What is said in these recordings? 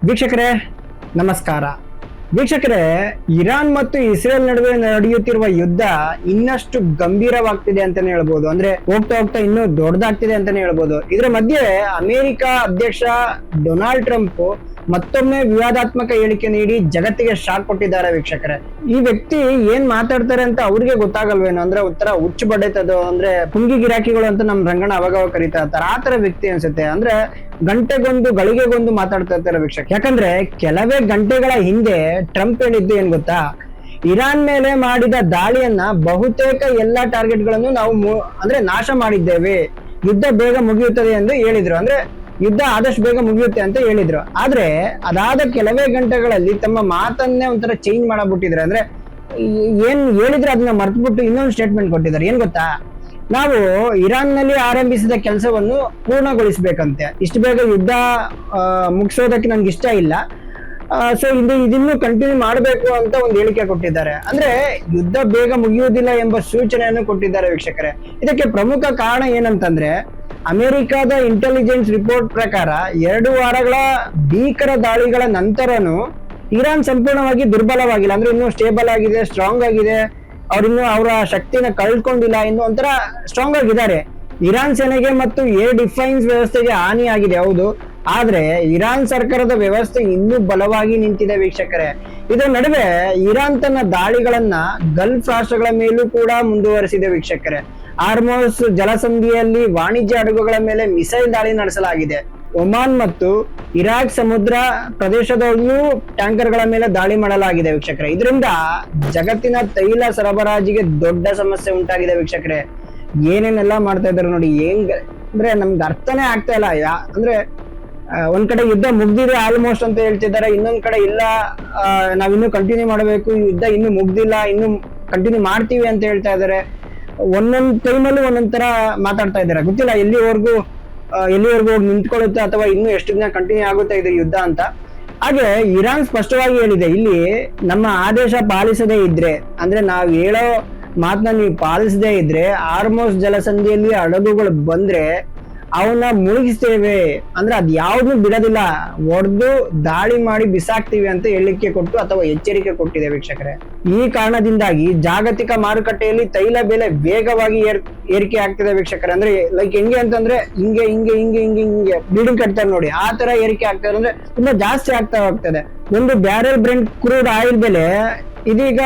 ವೀಕ್ಷಕರೇ ನಮಸ್ಕಾರ. ವೀಕ್ಷಕರೇ, ಇರಾನ್ ಮತ್ತು ಇಸ್ರೇಲ್ ನಡುವೆ ನಡೆಯುತ್ತಿರುವ ಯುದ್ಧ ಇನ್ನಷ್ಟು ಗಂಭೀರವಾಗ್ತಿದೆ ಅಂತಾನೆ ಹೇಳ್ಬೋದು. ಅಂದ್ರೆ ಹೋಗ್ತಾ ಹೋಗ್ತಾ ಇನ್ನೂ ದೊಡ್ಡದಾಗ್ತಿದೆ ಅಂತಾನೆ ಹೇಳ್ಬೋದು. ಇದರ ಮಧ್ಯೆ ಅಮೆರಿಕ ಅಧ್ಯಕ್ಷ ಡೊನಾಲ್ಡ್ ಟ್ರಂಪ್ ಮತ್ತೊಮ್ಮೆ ವಿವಾದಾತ್ಮಕ ಹೇಳಿಕೆ ನೀಡಿ ಜಗತ್ತಿಗೆ ಶಾಕ್ ಕೊಟ್ಟಿದ್ದಾರೆ. ವೀಕ್ಷಕರೇ, ಈ ವ್ಯಕ್ತಿ ಏನ್ ಮಾತಾಡ್ತಾರೆ ಅಂತ ಅವ್ರಿಗೆ ಗೊತ್ತಾಗಲ್ವೇನೋ, ಅಂದ್ರೆ ಒಂಥರ ಹುಚ್ಚು ಬಡೈತದು, ಅಂದ್ರೆ ಪುಂಗಿ ಗಿರಾಕಿಗಳು ಅಂತ ನಮ್ ರಂಗಣ ಅವಾಗ ಕರೀತಾ ಇರ್ತಾರೆ. ಆ ತರ ವ್ಯಕ್ತಿ ಅನ್ಸುತ್ತೆ. ಅಂದ್ರೆ ಗಂಟೆಗೊಂದು ಗಳಿಗೆಗೊಂದು ಮಾತಾಡ್ತಾ ಇರ್ತಾರೆ ವೀಕ್ಷಕ. ಯಾಕಂದ್ರೆ ಕೆಲವೇ ಗಂಟೆಗಳ ಹಿಂದೆ ಟ್ರಂಪ್ ಹೇಳಿದ್ದು ಏನ್ ಗೊತ್ತಾ, ಇರಾನ್ ಮೇಲೆ ಮಾಡಿದ ದಾಳಿಯನ್ನ ಬಹುತೇಕ ಎಲ್ಲಾ ಟಾರ್ಗೆಟ್ ಗಳನ್ನು ನಾವು ಅಂದ್ರೆ ನಾಶ ಮಾಡಿದ್ದೇವೆ, ಯುದ್ಧ ಬೇಗ ಮುಗಿಯುತ್ತದೆ ಎಂದು ಹೇಳಿದ್ರು. ಅಂದ್ರೆ ಯುದ್ಧ ಆದಷ್ಟು ಬೇಗ ಮುಗಿಯುತ್ತೆ ಅಂತ ಹೇಳಿದ್ರು. ಆದ್ರೆ ಅದಾದ ಕೆಲವೇ ಗಂಟೆಗಳಲ್ಲಿ ತಮ್ಮ ಮಾತನ್ನೇ ಒಂಥರ ಚೇಂಜ್ ಮಾಡಬಿಟ್ಟಿದ್ರೆ. ಅಂದ್ರೆ ಏನ್ ಹೇಳಿದ್ರೆ ಅದನ್ನ ಮರ್ತ್ಬಿಟ್ಟು ಇನ್ನೊಂದು ಸ್ಟೇಟ್ಮೆಂಟ್ ಕೊಟ್ಟಿದ್ದಾರೆ. ಏನ್ ಗೊತ್ತಾ, ನಾವು ಇರಾನ್ ನಲ್ಲಿ ಆರಂಭಿಸಿದ ಕೆಲಸವನ್ನು ಪೂರ್ಣಗೊಳಿಸ್ಬೇಕಂತೆ, ಇಷ್ಟು ಬೇಗ ಯುದ್ಧ ಮುಗಿಸೋದಕ್ಕೆ ನನ್ಗೆ ಇಷ್ಟ ಇಲ್ಲ, ಸೊ ಇದನ್ನು ಕಂಟಿನ್ಯೂ ಮಾಡಬೇಕು ಅಂತ ಒಂದು ಹೇಳಿಕೆ ಕೊಟ್ಟಿದ್ದಾರೆ. ಅಂದ್ರೆ ಯುದ್ಧ ಬೇಗ ಮುಗಿಯುವುದಿಲ್ಲ ಎಂಬ ಸೂಚನೆಯನ್ನು ಕೊಟ್ಟಿದ್ದಾರೆ ವೀಕ್ಷಕರೇ. ಇದಕ್ಕೆ ಪ್ರಮುಖ ಕಾರಣ ಏನಂತಂದ್ರೆ, ಅಮೆರಿಕದ ಇಂಟೆಲಿಜೆನ್ಸ್ ರಿಪೋರ್ಟ್ ಪ್ರಕಾರ 2 ವಾರಗಳ ಭೀಕರ ದಾಳಿಗಳ ನಂತರನು ಇರಾನ್ ಸಂಪೂರ್ಣವಾಗಿ ದುರ್ಬಲವಾಗಿಲ್ಲ. ಅಂದ್ರೆ ಇನ್ನೂ ಸ್ಟೇಬಲ್ ಆಗಿದೆ, ಸ್ಟ್ರಾಂಗ್ ಆಗಿದೆ, ಅವ್ರಿನ್ನೂ ಅವರ ಶಕ್ತಿನ ಕಳ್ಕೊಂಡಿಲ್ಲ, ಇನ್ನು ಒಂಥರ ಸ್ಟ್ರಾಂಗ್ ಆಗಿದ್ದಾರೆ. ಇರಾನ್ ಸೇನೆಗೆ ಮತ್ತು ಏರ್ ಡಿಫೆನ್ಸ್ ವ್ಯವಸ್ಥೆಗೆ ಹಾನಿ ಆಗಿದೆ, ಹೌದು, ಆದ್ರೆ ಇರಾನ್ ಸರ್ಕಾರದ ವ್ಯವಸ್ಥೆ ಇನ್ನೂ ಬಲವಾಗಿ ನಿಂತಿದೆ ವೀಕ್ಷಕರೇ. ಇದರ ನಡುವೆ ಇರಾನ್ ತನ್ನ ದಾಳಿಗಳನ್ನ ಗಲ್ಫ್ ರಾಷ್ಟ್ರಗಳ ಮೇಲೂ ಕೂಡ ಮುಂದುವರೆಸಿದೆ ವೀಕ್ಷಕರೇ. ಹಾರ್ಮುಜ್ ಜಲಸಂಧಿಯಲ್ಲಿ ವಾಣಿಜ್ಯ ಹಡಗುಗಳ ಮೇಲೆ ಮಿಸೈಲ್ ದಾಳಿ ನಡೆಸಲಾಗಿದೆ. ಒಮಾನ್ ಮತ್ತು ಇರಾಕ್ ಸಮುದ್ರ ಪ್ರದೇಶದಲ್ಲೂ ಟ್ಯಾಂಕರ್ಗಳ ಮೇಲೆ ದಾಳಿ ಮಾಡಲಾಗಿದೆ ವೀಕ್ಷಕರೇ. ಇದರಿಂದ ಜಗತ್ತಿನ ತೈಲ ಸರಬರಾಜಿಗೆ ದೊಡ್ಡ ಸಮಸ್ಯೆ ಉಂಟಾಗಿದೆ ವೀಕ್ಷಕರೇ. ಏನೇನೆಲ್ಲ ಮಾಡ್ತಾ ಇದ್ದಾರೆ ನೋಡಿ, ಅಂದ್ರೆ ನಮ್ಗೆ ಅರ್ಥನೇ ಆಗ್ತಾ ಇಲ್ಲ. ಅಂದ್ರೆ ಒಂದ್ ಕಡೆ ಯುದ್ಧ ಮುಗ್ದಿದೆ ಆಲ್ಮೋಸ್ಟ್ ಅಂತ ಹೇಳ್ತಿದ್ದಾರೆ, ಇನ್ನೊಂದ್ ಕಡೆ ಇಲ್ಲ, ನಾವಿನ್ನೂ ಕಂಟಿನ್ಯೂ ಮಾಡಬೇಕು, ಯುದ್ಧ ಇನ್ನೂ ಮುಗ್ದಿಲ್ಲ, ಇನ್ನು ಕಂಟಿನ್ಯೂ ಮಾಡ್ತೀವಿ ಅಂತ ಹೇಳ್ತಾ ಇದ್ದಾರೆ. ಒಂದೊಂದ್ ಟೈಮಲ್ಲೂ ಒಂದೊಂದ್ ತರ ಮಾತಾಡ್ತಾ ಇದ್ದಾರೆ. ಗೊತ್ತಿಲ್ಲ ಎಲ್ಲಿವರೆಗೂ ಹೋಗಿ ನಿಂತ್ಕೊಳ್ಳುತ್ತೆ ಅಥವಾ ಇನ್ನೂ ಎಷ್ಟು ದಿನ ಕಂಟಿನ್ಯೂ ಆಗುತ್ತೆ ಇದು ಯುದ್ಧ ಅಂತ. ಹಾಗೆ ಇರಾನ್ ಸ್ಪಷ್ಟವಾಗಿ ಹೇಳಿದೆ, ಇಲ್ಲಿ ನಮ್ಮ ಆದೇಶ ಪಾಲಿಸದೇ ಇದ್ರೆ, ಅಂದ್ರೆ ನಾವ್ ಹೇಳೋ ಮಾತನ್ನ ನೀವು ಪಾಲಿಸದೇ ಇದ್ರೆ, ಹಾರ್ಮುಜ್ ಜಲಸಂಧಿಯಲ್ಲಿ ಹಡಗುಗಳು ಬಂದ್ರೆ ಅವನ್ನ ಮುಳುಗಿಸ್ತೇವೆ, ಅಂದ್ರೆ ಅದ್ ಯಾವ್ದು ಬಿಡೋದಿಲ್ಲ, ಒಡೆದು ದಾಳಿ ಮಾಡಿ ಬಿಸಾಕ್ತಿವಿ ಅಂತ ಹೇಳಿಕೆ ಕೊಟ್ಟು ಅಥವಾ ಎಚ್ಚರಿಕೆ ಕೊಟ್ಟಿದೆ ವೀಕ್ಷಕರೇ. ಈ ಕಾರಣದಿಂದಾಗಿ ಜಾಗತಿಕ ಮಾರುಕಟ್ಟೆಯಲ್ಲಿ ತೈಲ ಬೆಲೆ ವೇಗವಾಗಿ ಏರಿಕೆ ಆಗ್ತಿದೆ ವೀಕ್ಷಕರೇ. ಅಂದ್ರೆ ಲೈಕ್ ಹೆಂಗೆ ಅಂತಂದ್ರೆ ಹಿಂಗೆ ಹಿಂಗೆ ಹಿಂಗೆ ಹಿಂಗೆ ಹಿಂಗೆ ಬಿಲ್ಡಿಂಗ್ ಕಟ್ತಾರೆ ನೋಡಿ, ಆ ತರ ಏರಿಕೆ ಆಗ್ತದೆ. ಅಂದ್ರೆ ತುಂಬಾ ಜಾಸ್ತಿ ಆಗ್ತಾ ಹೋಗ್ತದೆ. ಒಂದು ಬ್ಯಾರೆಲ್ ಬ್ರೆಂಟ್ ಕ್ರೂಡ್ ಆಯಿಲ್ ಬೆಲೆ ಇದೀಗ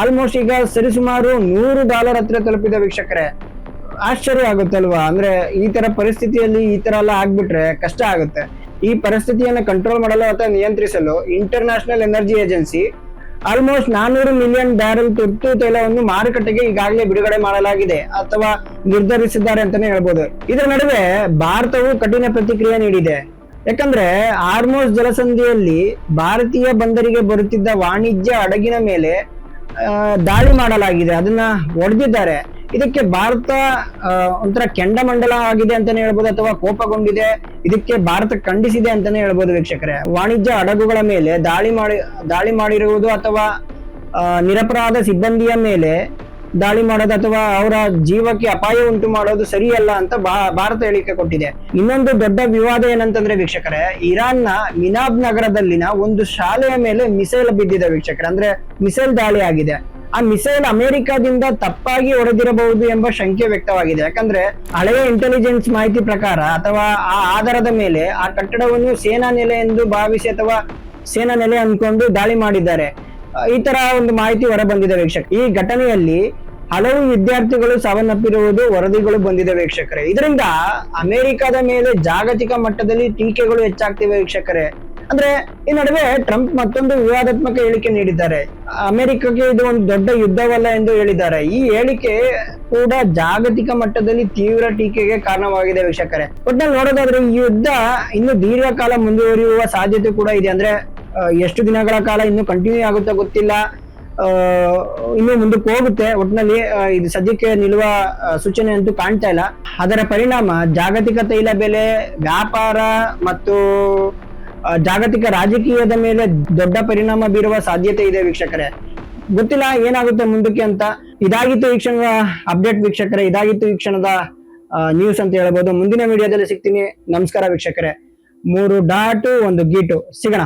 ಆಲ್ಮೋಸ್ಟ್ ಈಗ ಸರಿಸುಮಾರು $100 ಹತ್ರ ತಲುಪಿದೆ ವೀಕ್ಷಕರೇ. ಆಶ್ಚರ್ಯ ಆಗುತ್ತೆ ಅಲ್ವಾ? ಅಂದ್ರೆ ಈ ತರ ಪರಿಸ್ಥಿತಿಯಲ್ಲಿ ಈ ತರ ಎಲ್ಲ ಆಗ್ಬಿಟ್ರೆ ಕಷ್ಟ ಆಗುತ್ತೆ. ಈ ಪರಿಸ್ಥಿತಿಯನ್ನು ಕಂಟ್ರೋಲ್ ಮಾಡಲು ಅಥವಾ ನಿಯಂತ್ರಿಸಲು international energy agency almost 400 million barrel ತುರ್ತು ತೈಲವನ್ನು ಮಾರುಕಟ್ಟೆಗೆ ಈಗಾಗಲೇ ಬಿಡುಗಡೆ ಮಾಡಲಾಗಿದೆ ಅಥವಾ ನಿರ್ಧರಿಸಿದ್ದಾರೆ ಅಂತಾನೆ ಹೇಳ್ಬೋದು. ಇದರ ನಡುವೆ ಭಾರತವು ಕಠಿಣ ಪ್ರತಿಕ್ರಿಯೆ ನೀಡಿದೆ. ಯಾಕಂದ್ರೆ ಹಾರ್ಮುಜ್ ಜಲಸಂಧಿಯಲ್ಲಿ ಭಾರತೀಯ ಬಂದರಿಗೆ ಬರುತ್ತಿದ್ದ ವಾಣಿಜ್ಯ ಹಡಗಿನ ಮೇಲೆ ದಾಳಿ ಮಾಡಲಾಗಿದೆ, ಅದನ್ನ ಹೊಡೆದಿದ್ದಾರೆ. ಇದಕ್ಕೆ ಭಾರತ ಒಂಥರ ಕೆಂಡಮಂಡಲ ಆಗಿದೆ ಅಂತಾನೆ ಹೇಳ್ಬೋದು ಅಥವಾ ಕೋಪಗೊಂಡಿದೆ. ಇದಕ್ಕೆ ಭಾರತ ಖಂಡಿಸಿದೆ ಅಂತಾನೆ ಹೇಳ್ಬೋದು ವೀಕ್ಷಕರೇ. ವಾಣಿಜ್ಯ ಹಡಗುಗಳ ಮೇಲೆ ದಾಳಿ ಮಾಡಿರುವುದು ಅಥವಾ ನಿರಪರಾಧ ಸಿಬ್ಬಂದಿಯ ಮೇಲೆ ದಾಳಿ ಮಾಡೋದು ಅಥವಾ ಅವರ ಜೀವಕ್ಕೆ ಅಪಾಯ ಉಂಟು ಮಾಡೋದು ಸರಿಯಲ್ಲ ಅಂತ ಭಾರತ ಹೇಳಿಕೆ ಕೊಟ್ಟಿದೆ. ಇನ್ನೊಂದು ದೊಡ್ಡ ವಿವಾದ ಏನಂತಂದ್ರೆ ವೀಕ್ಷಕರೇ, ಇರಾನ್ನ ಮಿನಾಬ್ ನಗರದಲ್ಲಿನ ಒಂದು ಶಾಲೆಯ ಮೇಲೆ ಮಿಸೈಲ್ ಬಿದ್ದಿದೆ ವೀಕ್ಷಕರೇ. ಅಂದ್ರೆ ಮಿಸೈಲ್ ದಾಳಿ ಆಗಿದೆ. ಆ ಮಿಸೈಲ್ ಅಮೆರಿಕದಿಂದ ತಪ್ಪಾಗಿ ಹೊಡೆದಿರಬಹುದು ಎಂಬ ಶಂಕೆ ವ್ಯಕ್ತವಾಗಿದೆ. ಯಾಕಂದ್ರೆ ಹಳೆಯ ಇಂಟೆಲಿಜೆನ್ಸ್ ಮಾಹಿತಿ ಪ್ರಕಾರ ಅಥವಾ ಆ ಆಧಾರದ ಮೇಲೆ ಆ ಕಟ್ಟಡವನ್ನು ಸೇನಾ ನೆಲೆ ಎಂದು ಭಾವಿಸಿ ಅಥವಾ ಸೇನಾ ನೆಲೆ ಅನ್ಕೊಂಡು ದಾಳಿ ಮಾಡಿದ್ದಾರೆ. ಈ ತರ ಒಂದು ಮಾಹಿತಿ ಹೊರ ಬಂದಿದೆ ವೀಕ್ಷಕ. ಈ ಘಟನೆಯಲ್ಲಿ ಹಲವು ವಿದ್ಯಾರ್ಥಿಗಳು ಸಾವನ್ನಪ್ಪಿರುವುದು ವರದಿಗಳು ಬಂದಿದೆ ವೀಕ್ಷಕರೇ. ಇದರಿಂದ ಅಮೆರಿಕದ ಮೇಲೆ ಜಾಗತಿಕ ಮಟ್ಟದಲ್ಲಿ ಟೀಕೆಗಳು ಹೆಚ್ಚಾಗ್ತಿವೆ ವೀಕ್ಷಕರೇ. ಅಂದ್ರೆ ಈ ನಡುವೆ ಟ್ರಂಪ್ ಮತ್ತೊಂದು ವಿವಾದಾತ್ಮಕ ಹೇಳಿಕೆ ನೀಡಿದ್ದಾರೆ. ಅಮೆರಿಕಕ್ಕೆ ಇದು ಒಂದು ದೊಡ್ಡ ಯುದ್ಧವಲ್ಲ ಎಂದು ಹೇಳಿದ್ದಾರೆ. ಈ ಹೇಳಿಕೆ ಕೂಡ ಜಾಗತಿಕ ಮಟ್ಟದಲ್ಲಿ ತೀವ್ರ ಟೀಕೆಗೆ ಕಾರಣವಾಗಿದೆ ವೀಕ್ಷಕರೇ. ಒಟ್ಟಿನಲ್ಲಿ ನೋಡೋದಾದ್ರೆ ಈ ಯುದ್ಧ ಇನ್ನು ದೀರ್ಘಕಾಲ ಮುಂದುವರಿಯುವ ಸಾಧ್ಯತೆ ಕೂಡ ಇದೆ. ಅಂದ್ರೆ ಎಷ್ಟು ದಿನಗಳ ಕಾಲ ಇನ್ನು ಕಂಟಿನ್ಯೂ ಆಗುತ್ತೋ ಗೊತ್ತಿಲ್ಲ, ಇನ್ನು ಮುಂದಕ್ಕೆ ಹೋಗುತ್ತೆ. ಒಟ್ಟಿನಲ್ಲಿ ಇದು ಸದ್ಯಕ್ಕೆ ನಿಲ್ಲುವ ಸೂಚನೆ ಅಂತೂ ಕಾಣ್ತಾ ಇಲ್ಲ. ಅದರ ಪರಿಣಾಮ ಜಾಗತಿಕ ತೈಲ ಬೆಲೆ, ವ್ಯಾಪಾರ ಮತ್ತು ಜಾಗತಿಕ ರಾಜಕೀಯದ ಮೇಲೆ ದೊಡ್ಡ ಪರಿಣಾಮ ಬೀರುವ ಸಾಧ್ಯತೆ ಇದೆ ವೀಕ್ಷಕರೇ. ಗೊತ್ತಿಲ್ಲ ಏನಾಗುತ್ತೆ ಮುಂದಕ್ಕೆ ಅಂತ. ಇದಾಗಿತ್ತು ಈ ಕ್ಷಣದ ಅಪ್ಡೇಟ್ ವೀಕ್ಷಕರೇ, ಇದಾಗಿತ್ತು ಈ ಕ್ಷಣದ ನ್ಯೂಸ್ ಅಂತ ಹೇಳ್ಬೋದು. ಮುಂದಿನ ವಿಡಿಯೋದಲ್ಲಿ ಸಿಗ್ತೀನಿ. ನಮಸ್ಕಾರ ವೀಕ್ಷಕರೇ. 3 ಡಾಟು 1 ಗೀಟು. ಸಿಗೋಣ.